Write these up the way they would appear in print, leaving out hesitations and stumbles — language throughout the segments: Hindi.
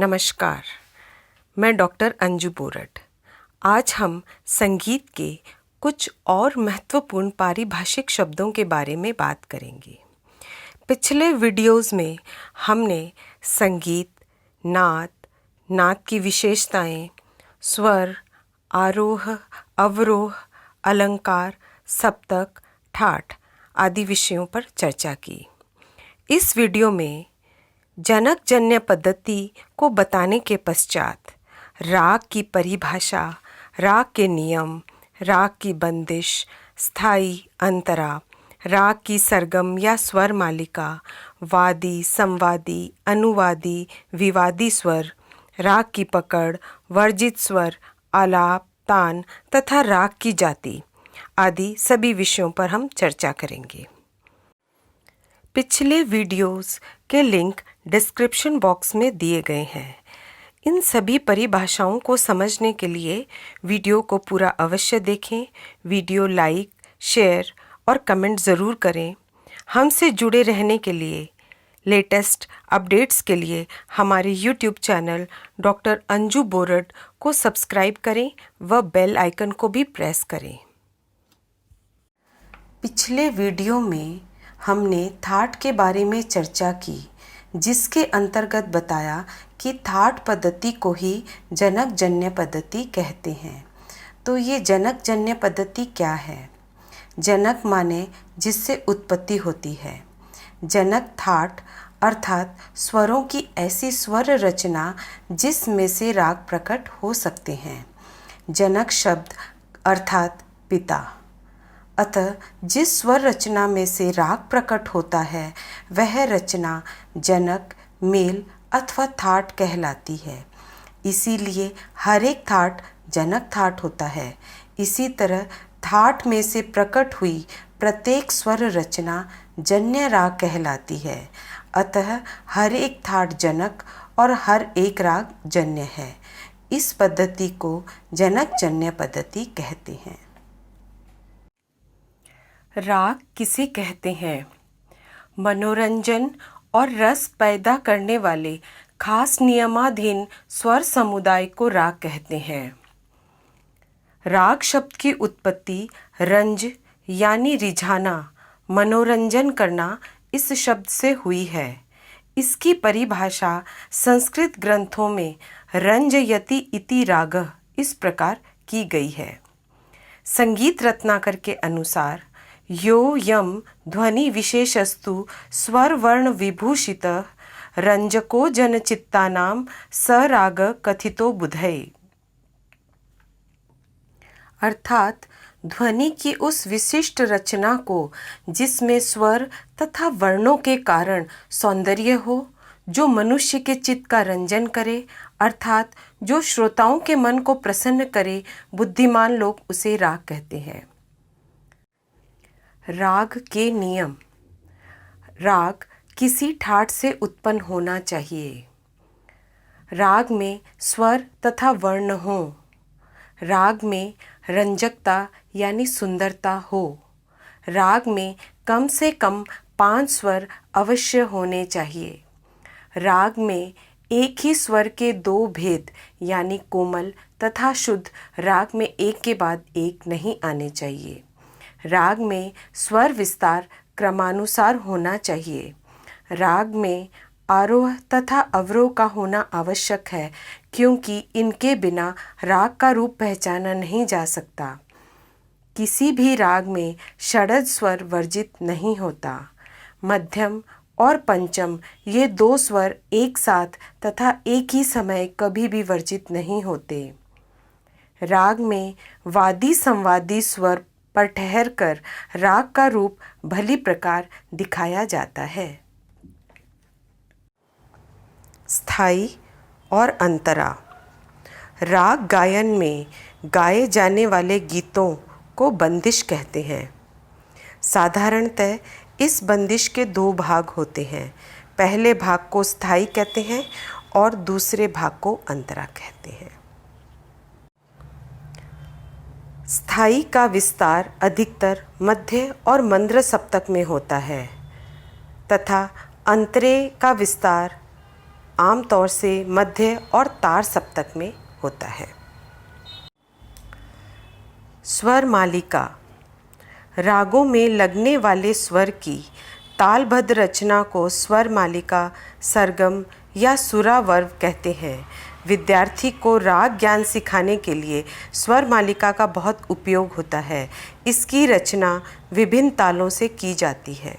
नमस्कार, मैं डॉक्टर अंजू बोरट। आज हम संगीत के कुछ और महत्वपूर्ण पारिभाषिक शब्दों के बारे में बात करेंगे। पिछले वीडियोस में हमने संगीत, नाद की विशेषताएं, स्वर, आरोह, अवरोह, अलंकार, सप्तक, ठाठ आदि विषयों पर चर्चा की। इस वीडियो में जनक जन्य पद्धति को बताने के पश्चात राग की परिभाषा, राग के नियम, राग की बंदिश, स्थाई, अंतरा, राग की सरगम या स्वर मालिका, वादी, संवादी, अनुवादी, विवादी स्वर, राग की पकड़, वर्जित स्वर, आलाप, तान तथा राग की जाति आदि सभी विषयों पर हम चर्चा करेंगे। पिछले वीडियोस के लिंक डिस्क्रिप्शन बॉक्स में दिए गए हैं। इन सभी परिभाषाओं को समझने के लिए वीडियो को पूरा अवश्य देखें। वीडियो लाइक, शेयर और कमेंट ज़रूर करें। हमसे जुड़े रहने के लिए, लेटेस्ट अपडेट्स के लिए हमारे YouTube channel doctor Anju Borat को सब्सक्राइब करें व बेल आइकन को भी प्रेस करें। पिछले वीडियो में हमने थाट के बारे में चर्चा की, जिसके अंतर्गत बताया कि थाट पद्धति को ही जनक जन्य पद्धति कहते हैं। तो ये जनक जन्य पद्धति क्या है? जनक माने जिससे उत्पत्ति होती है। जनक थाट अर्थात स्वरों की ऐसी स्वर रचना जिसमें से राग प्रकट हो सकते हैं। जनक शब्द अर्थात पिता। अतः जिस स्वर रचना में से राग प्रकट होता है वह रचना जनक, मेल अथवा थाट कहलाती है। इसीलिए हर एक थाट जनक थाट होता है। इसी तरह थाट में से प्रकट हुई प्रत्येक स्वर रचना जन्य राग कहलाती है। अतः हर एक थाट जनक और हर एक राग जन्य है। इस पद्धति को जनक जन्य पद्धति कहते हैं। राग किसे कहते हैं? मनोरंजन और रस पैदा करने वाले खास नियमाधीन स्वर समुदाय को राग कहते हैं। राग शब्द की उत्पत्ति रंज यानी रिझाना, मनोरंजन करना इस शब्द से हुई है। इसकी परिभाषा संस्कृत ग्रंथों में रंजयति इति रागः इस प्रकार की गई है। संगीत रत्नाकर के अनुसार यो यम ध्वनि विशेषस्तु स्वर वर्ण विभूषितः रंजको जनचित्तानां स राग कथितो बुधये। अर्थात ध्वनि की उस विशिष्ट रचना को जिसमें स्वर तथा वर्णों के कारण सौंदर्य हो, जो मनुष्य के चित्त का रंजन करे, अर्थात जो श्रोताओं के मन को प्रसन्न करे, बुद्धिमान लोग उसे राग कहते हैं। राग के नियम। राग किसी ठाट से उत्पन्न होना चाहिए। राग में स्वर तथा वर्ण हो। राग में रंजकता यानी सुंदरता हो। राग में कम से कम 5 स्वर अवश्य होने चाहिए। राग में एक ही स्वर के 2 भेद यानी कोमल तथा शुद्ध राग में एक के बाद एक नहीं आने चाहिए। राग में स्वर विस्तार क्रमानुसार होना चाहिए। राग में आरोह तथा अवरोह का होना आवश्यक है, क्योंकि इनके बिना राग का रूप पहचाना नहीं जा सकता। किसी भी राग में षड्ज स्वर वर्जित नहीं होता। मध्यम और पंचम ये 2 स्वर एक साथ तथा एक ही समय कभी भी वर्जित नहीं होते। राग में वादी संवादी स्वर पर ठहर कर राग का रूप भली प्रकार दिखाया जाता है। स्थाई और अंतरा। राग गायन में गाए जाने वाले गीतों को बंदिश कहते हैं। साधारणतः इस बंदिश के 2 भाग होते हैं। पहले भाग को स्थाई कहते हैं और दूसरे भाग को अंतरा कहते हैं। स्थाई का विस्तार अधिकतर मध्य और मंद्र सप्तक में होता है तथा अंतरे का विस्तार आमतौर से मध्य और तार सप्तक में होता है। स्वर मालिका। रागों में लगने वाले स्वर की तालबद्ध रचना को स्वर मालिका, सरगम या सुरावर्व कहते हैं। विद्यार्थी को राग ज्ञान सिखाने के लिए स्वर मालिका का बहुत उपयोग होता है। इसकी रचना विभिन्न तालों से की जाती है।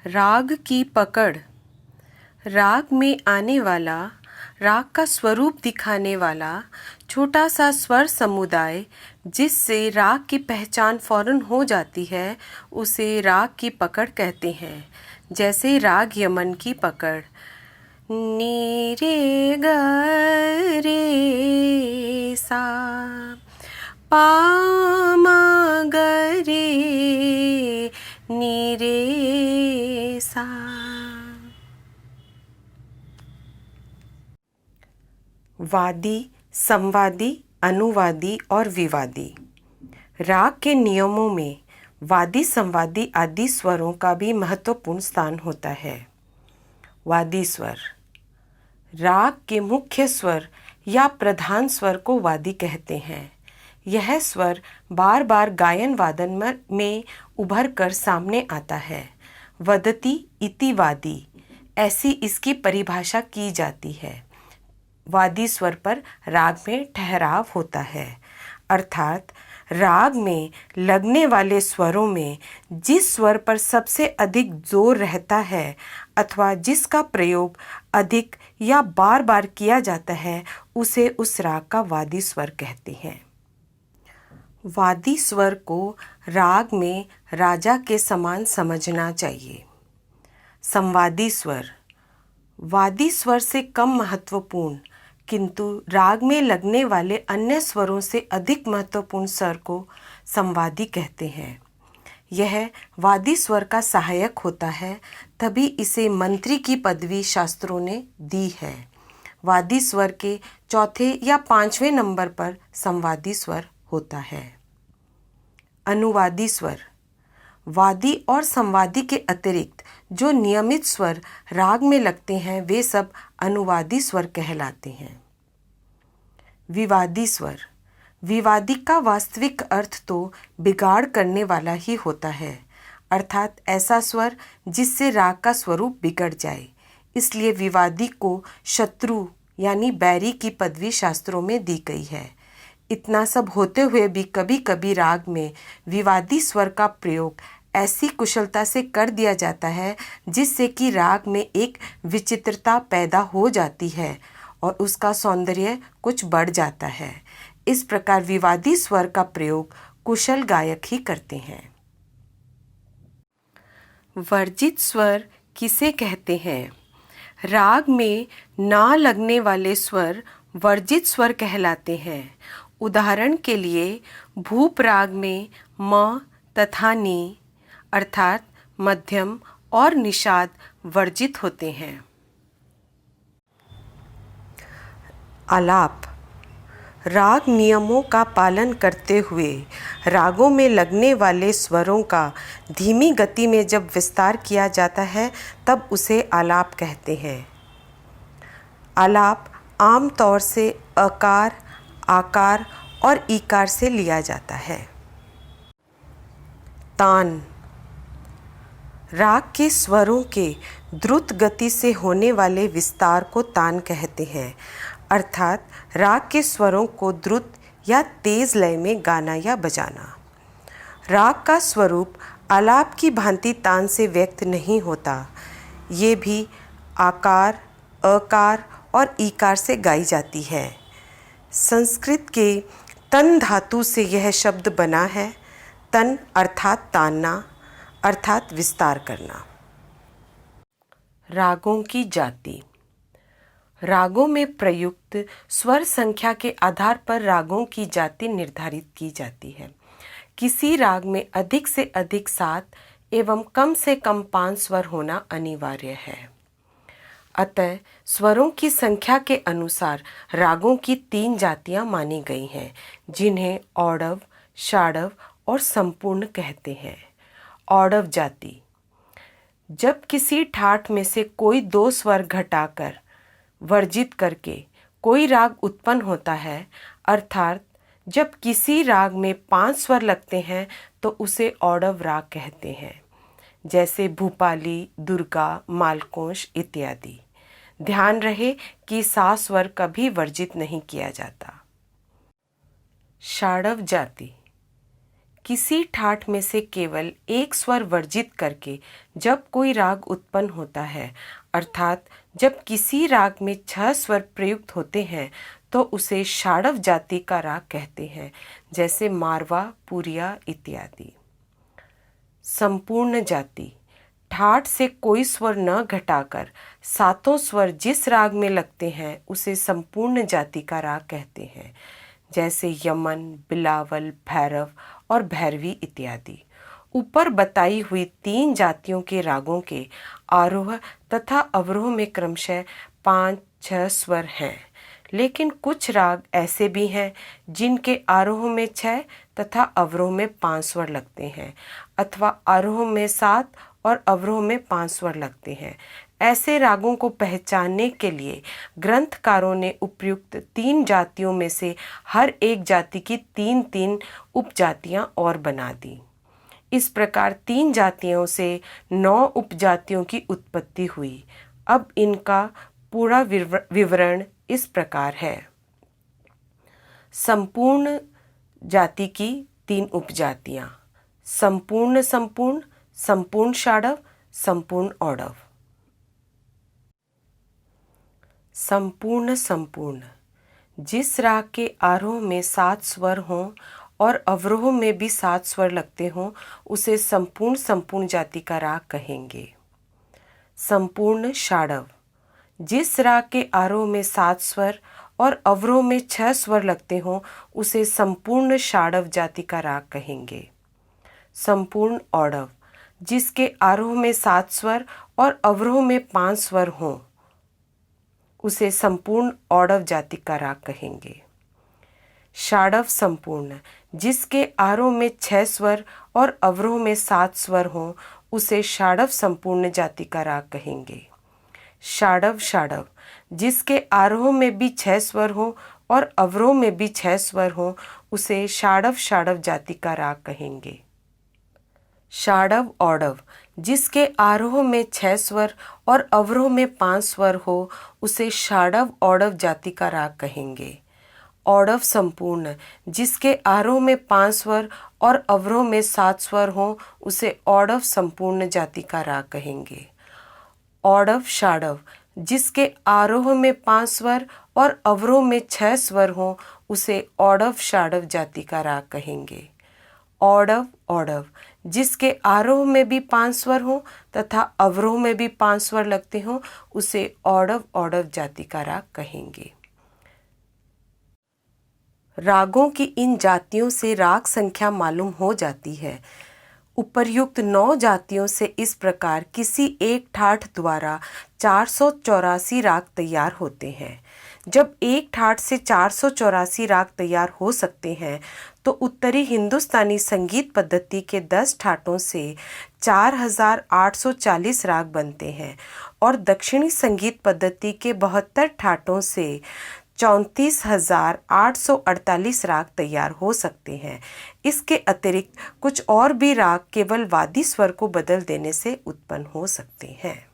राग की पकड़। राग में आने वाला, राग का स्वरूप दिखाने वाला छोटा सा स्वर समुदाय जिससे राग की पहचान फौरन हो जाती है, उसे राग की पकड़ कहते हैं। जैसे राग यमन की पकड़ नी रे ग रे सा, पा मा ग रे नी रे सा। वादी, संवादी, अनुवादी और विवादी। राग के नियमों में वादी, संवादी आदि स्वरों का भी महत्वपूर्ण स्थान होता है। वादी स्वर। राग के मुख्य स्वर या प्रधान स्वर को वादी कहते हैं। यह स्वर बार बार गायन वादन में उभर कर सामने आता है। वदति इति वादी, ऐसी इसकी परिभाषा की जाती है। वादी स्वर पर राग में ठहराव होता है, अर्थात राग में लगने वाले स्वरों में जिस स्वर पर सबसे अधिक जोर रहता है अथवा जिसका प्रयोग अधिक या बार बार किया जाता है, उसे उस राग का वादी स्वर कहते हैं। वादी स्वर को राग में राजा के समान समझना चाहिए। संवादी स्वर। वादी स्वर से कम महत्वपूर्ण किंतु राग में लगने वाले अन्य स्वरों से अधिक महत्वपूर्ण स्वर को संवादी कहते हैं। यह वादी स्वर का सहायक होता है, तभी इसे मंत्री की पदवी शास्त्रों ने दी है। वादी स्वर के चौथे या पांचवें नंबर पर संवादी स्वर होता है। अनुवादी स्वर। वादी और संवादी के अतिरिक्त जो नियमित स्वर राग में लगते हैं, वे सब अनुवादी स्वर कहलाते हैं। विवादी स्वर। विवादी का वास्तविक अर्थ तो बिगाड़ करने वाला ही होता है, अर्थात ऐसा स्वर जिससे राग का स्वरूप बिगड़ जाए। इसलिए विवादी को शत्रु यानी बैरी की पदवी शास्त्रों में दी गई है। इतना सब होते हुए भी कभी कभी राग में विवादी स्वर का प्रयोग ऐसी कुशलता से कर दिया जाता है जिससे कि राग में एक विचित्रता पैदा हो जाती है और उसका सौंदर्य कुछ बढ़ जाता है। इस प्रकार विवादी स्वर का प्रयोग कुशल गायक ही करते हैं। वर्जित स्वर किसे कहते हैं? राग में ना लगने वाले स्वर वर्जित स्वर कहलाते हैं। उदाहरण के लिए भूप राग में म तथा नी अर्थात मध्यम और निषाद वर्जित होते हैं। आलाप। राग नियमों का पालन करते हुए रागों में लगने वाले स्वरों का धीमी गति में जब विस्तार किया जाता है, तब उसे आलाप कहते हैं। आलाप आम तौर से अकार, आकार और ईकार से लिया जाता है। तान। राग के स्वरों के द्रुत गति से होने वाले विस्तार को तान कहते हैं, अर्थात राग के स्वरों को द्रुत या तेज लय में गाना या बजाना। राग का स्वरूप आलाप की भांति तान से व्यक्त नहीं होता। ये भी आकार, अकार और ईकार से गाई जाती है। संस्कृत के तन धातु से यह शब्द बना है। तन अर्थात तानना, अर्थात विस्तार करना। रागों की जाति। रागों में प्रयुक्त स्वर संख्या के आधार पर रागों की जाति निर्धारित की जाती है। किसी राग में अधिक से अधिक 7 एवं कम से कम 5 स्वर होना अनिवार्य है। अतः स्वरों की संख्या के अनुसार रागों की 3 जातियां मानी गई हैं, जिन्हें औडव, षाडव और संपूर्ण कहते हैं। औडव जाति। जब किसी ठाट में से कोई 2 स्वर घटाकर वर्जित करके कोई राग उत्पन्न होता है, अर्थात जब किसी राग में 5 स्वर लगते हैं तो उसे औडव राग कहते हैं, जैसे भूपाली, दुर्गा, मालकोंश इत्यादि। ध्यान रहे कि सा स्वर कभी वर्जित नहीं किया जाता। षाडव जाति। किसी ठाट में से केवल एक स्वर वर्जित करके जब कोई राग उत्पन्न होता है, अर्थात जब किसी राग में 6 स्वर प्रयुक्त होते हैं तो उसे षाडव जाति का राग कहते हैं, जैसे मारवा, पुरिया इत्यादि। संपूर्ण जाति। ठाट से कोई स्वर न घटाकर 7 स्वर जिस राग में लगते हैं उसे संपूर्ण जाति का राग कहते हैं, जैसे यमन, बिलावल, भैरव और भैरवी इत्यादि। ऊपर बताई हुई 3 जातियों के रागों के आरोह तथा अवरोह में क्रमशः 5-6 स्वर हैं, लेकिन कुछ राग ऐसे भी हैं जिनके आरोह में 6 तथा अवरोह में 5 स्वर लगते हैं, अथवा आरोह में 7 और अवरोह में 5 स्वर लगते हैं। ऐसे रागों को पहचानने के लिए ग्रंथकारों ने उपयुक्त 3 जातियों में से हर एक जाति की 3-3 उपजातियां और बना दी। इस प्रकार 3 जातियों से 9 उपजातियों की उत्पत्ति हुई। अब इनका पूरा विवरण इस प्रकार है। संपूर्ण जाति की 3 उपजातियां: संपूर्ण संपूर्ण, संपूर्ण षाडव, संपूर्ण औडव। संपूर्ण संपूर्ण। जिस राग के आरोह में 7 स्वर हों और अवरोह में भी 7 स्वर लगते हों उसे संपूर्ण संपूर्ण जाति का राग कहेंगे। संपूर्ण षाडव। जिस राग के आरोह में 7 स्वर और अवरोह में 6 स्वर लगते हों उसे संपूर्ण षाडव जाति का राग कहेंगे। संपूर्ण औडव। जिसके आरोह में 7 स्वर और अवरोह में 5 स्वर हों उसे संपूर्ण औडव जाति का राग कहेंगे। षाडव संपूर्ण। जिसके आरोह में 6 स्वर और अवरोह में 7 स्वर हों उसे षाडव संपूर्ण जाति का राग कहेंगे। षाडव षाडव। जिसके आरोह में भी 6 स्वर हो और अवरोह में भी 6 स्वर हो उसे षाडव षाडव जाति का राग कहेंगे। षाडव औडव। जिसके आरोह में 6 स्वर और अवरोह में 5 स्वर हो उसे षाडव औडव जाति का राग कहेंगे। औडव संपूर्ण। जिसके आरोह में 5 स्वर और अवरोह में 7 स्वर हो उसे औडव संपूर्ण जाति का राग कहेंगे। औडव षाडव। जिसके आरोह में 5 स्वर और अवरोह में 6 स्वर हो उसे औडव षाडव जाति का राग कहेंगे। औडव औडव। जिसके आरोह में भी 5 स्वर हो तथा अवरोह में भी 5 स्वर लगते हो उसे औडव औडव जाति का राग कहेंगे। रागों की इन जातियों से राग संख्या मालूम हो जाती है। उपर्युक्त 9 जातियों से इस प्रकार किसी एक ठाठ द्वारा 484 राग तैयार होते हैं। जब एक ठाठ से 484 राग तैयार हो सकते हैं तो उत्तरी हिंदुस्तानी संगीत पद्धति के 10 ठाठों से 4840 राग बनते हैं और दक्षिणी संगीत पद्धति के 72 ठाठों से 34,848 राग तैयार हो सकते हैं। इसके अतिरिक्त कुछ और भी राग केवल वादी स्वर को बदल देने से उत्पन्न हो सकते हैं।